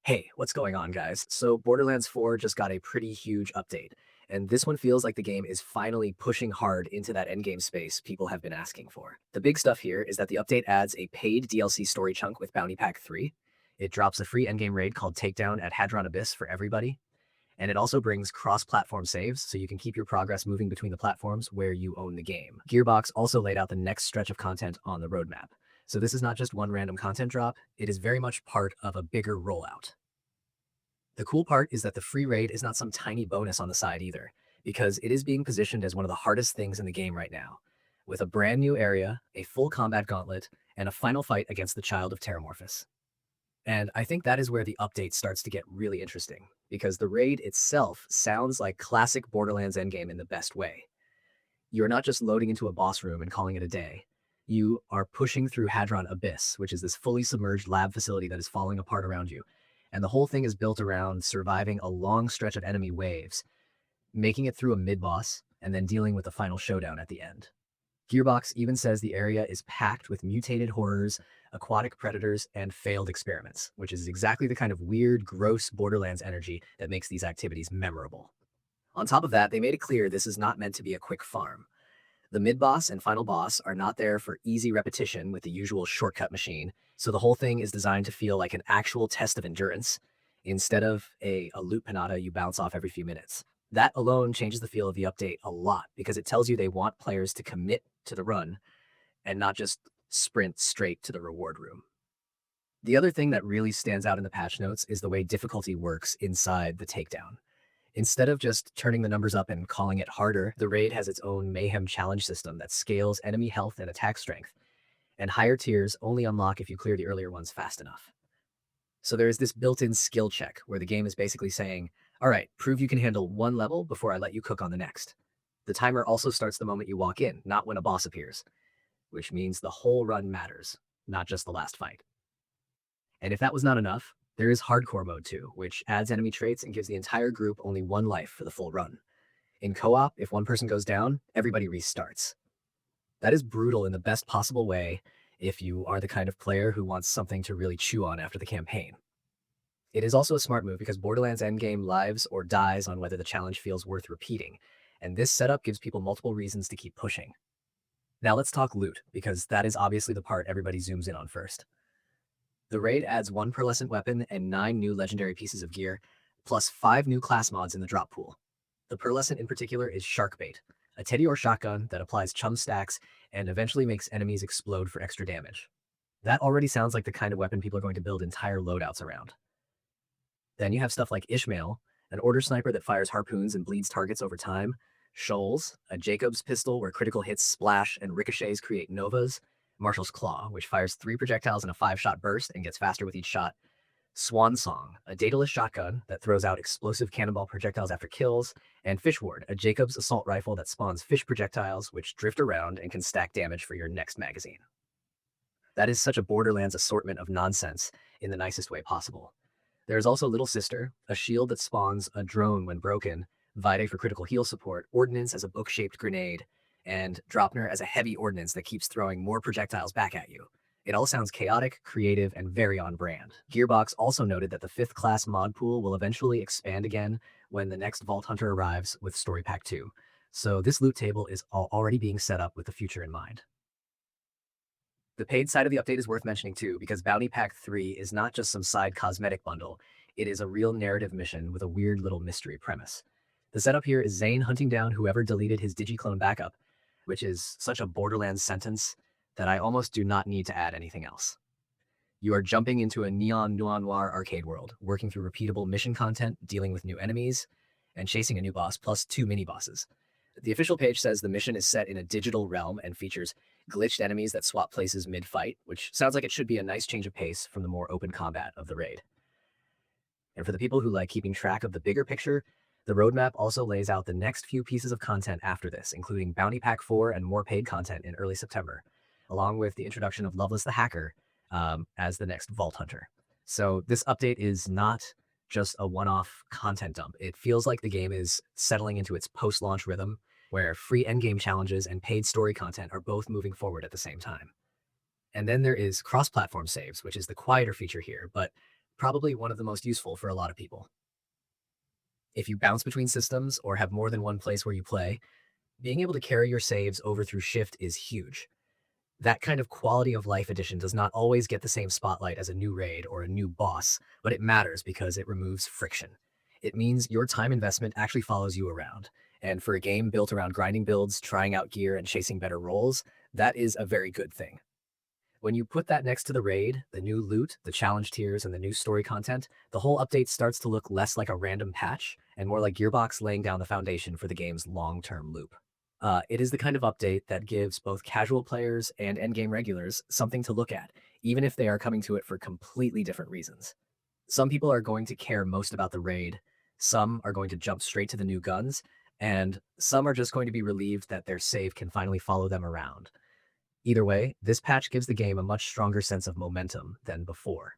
Hey, what's going on, guys? So, Borderlands 4 just got a pretty huge update, and this one feels like the game is finally pushing hard into that endgame space people have been asking for. The big stuff here is that the update adds a paid DLC story chunk with Bounty Pack 3. It drops a free endgame raid called Takedown at Hadron Abyss for everybody, and it also brings cross-platform saves so you can keep your progress moving between the platforms where you own the game. Gearbox also laid out the next stretch of content on the roadmap. So this is not just one random content drop, it is very much part of a bigger rollout. The cool part is that the free raid is not some tiny bonus on the side either, because it is being positioned as one of the hardest things in the game right now, with a brand new area, a full combat gauntlet, and a final fight against the Child of Terramorphous. And I think that is where the update starts to get really interesting, because the raid itself sounds like classic Borderlands endgame in the best way. You're not just loading into a boss room and calling it a day. You are pushing through Hadron Abyss, which is this fully submerged lab facility that is falling apart around you. And the whole thing is built around surviving a long stretch of enemy waves, making it through a mid-boss, and then dealing with the final showdown at the end. Gearbox even says the area is packed with mutated horrors, aquatic predators, and failed experiments, which is exactly the kind of weird, gross Borderlands energy that makes these activities memorable. On top of that, they made it clear this is not meant to be a quick farm. The mid-boss and final boss are not there for easy repetition with the usual shortcut machine, so the whole thing is designed to feel like an actual test of endurance, instead of a loot pinata you bounce off every few minutes. That alone changes the feel of the update a lot, because it tells you they want players to commit to the run, and not just sprint straight to the reward room. The other thing that really stands out in the patch notes is the way difficulty works inside the takedown. Instead of just turning the numbers up and calling it harder, the raid has its own mayhem challenge system that scales enemy health and attack strength, and higher tiers only unlock if you clear the earlier ones fast enough. So there is this built-in skill check where the game is basically saying, all right, prove you can handle one level before I let you cook on the next. The timer also starts the moment you walk in, not when a boss appears, which means the whole run matters, not just the last fight. And if that was not enough, there is hardcore mode too, which adds enemy traits and gives the entire group only one life for the full run. In co-op, if one person goes down, everybody restarts. That is brutal in the best possible way if you are the kind of player who wants something to really chew on after the campaign. It is also a smart move because Borderlands endgame lives or dies on whether the challenge feels worth repeating, and this setup gives people multiple reasons to keep pushing. Now let's talk loot, because that is obviously the part everybody zooms in on first. The raid adds 1 pearlescent weapon and 9 new legendary pieces of gear, plus 5 new class mods in the drop pool. The pearlescent in particular is Sharkbait, a teddy or shotgun that applies chum stacks and eventually makes enemies explode for extra damage. That already sounds like the kind of weapon people are going to build entire loadouts around. Then you have stuff like Ishmael, an order sniper that fires harpoons and bleeds targets over time, Shoals, a Jacob's pistol where critical hits splash and ricochets create novas, Marshall's Claw, which fires 3 projectiles in a 5-shot burst and gets faster with each shot, Swan Song, a dataless shotgun that throws out explosive cannonball projectiles after kills, and Fish Ward, a Jacob's assault rifle that spawns fish projectiles which drift around and can stack damage for your next magazine. That is such a Borderlands assortment of nonsense in the nicest way possible. There is also Little Sister, a shield that spawns a drone when broken, Vide for critical heal support, Ordnance as a book-shaped grenade, and Dropner as a heavy ordnance that keeps throwing more projectiles back at you. It all sounds chaotic, creative, and very on brand. Gearbox also noted that the 5th class mod pool will eventually expand again when the next Vault Hunter arrives with Story Pack 2. So this loot table is already being set up with the future in mind. The paid side of the update is worth mentioning too, because Bounty Pack 3 is not just some side cosmetic bundle, it is a real narrative mission with a weird little mystery premise. The setup here is Zane hunting down whoever deleted his digiclone backup, which is such a Borderlands sentence that I almost do not need to add anything else. You are jumping into a neon noir arcade world, working through repeatable mission content, dealing with new enemies, and chasing a new boss, plus 2 mini-bosses. The official page says the mission is set in a digital realm and features glitched enemies that swap places mid-fight, which sounds like it should be a nice change of pace from the more open combat of the raid. And for the people who like keeping track of the bigger picture, the roadmap also lays out the next few pieces of content after this, including Bounty Pack 4 and more paid content in early September, along with the introduction of Loveless the Hacker as the next Vault Hunter. So this update is not just a one-off content dump. It feels like the game is settling into its post-launch rhythm, where free endgame challenges and paid story content are both moving forward at the same time. And then there is cross-platform saves, which is the quieter feature here, but Probably one of the most useful for a lot of people. If you bounce between systems or have more than one place where you play, being able to carry your saves over through Shift is huge. That kind of quality of life addition does not always get the same spotlight as a new raid or a new boss, but it matters because it removes friction. It means your time investment actually follows you around. And for a game built around grinding builds, trying out gear, and chasing better rolls, that is a very good thing. When you put that next to the raid, the new loot, the challenge tiers, and the new story content, the whole update starts to look less like a random patch and more like Gearbox laying down the foundation for the game's long-term loop. It is the kind of update that gives both casual players and endgame regulars something to look at, even if they are coming to it for completely different reasons. Some people are going to care most about the raid, some are going to jump straight to the new guns, and some are just going to be relieved that their save can finally follow them around. Either way, this patch gives the game a much stronger sense of momentum than before.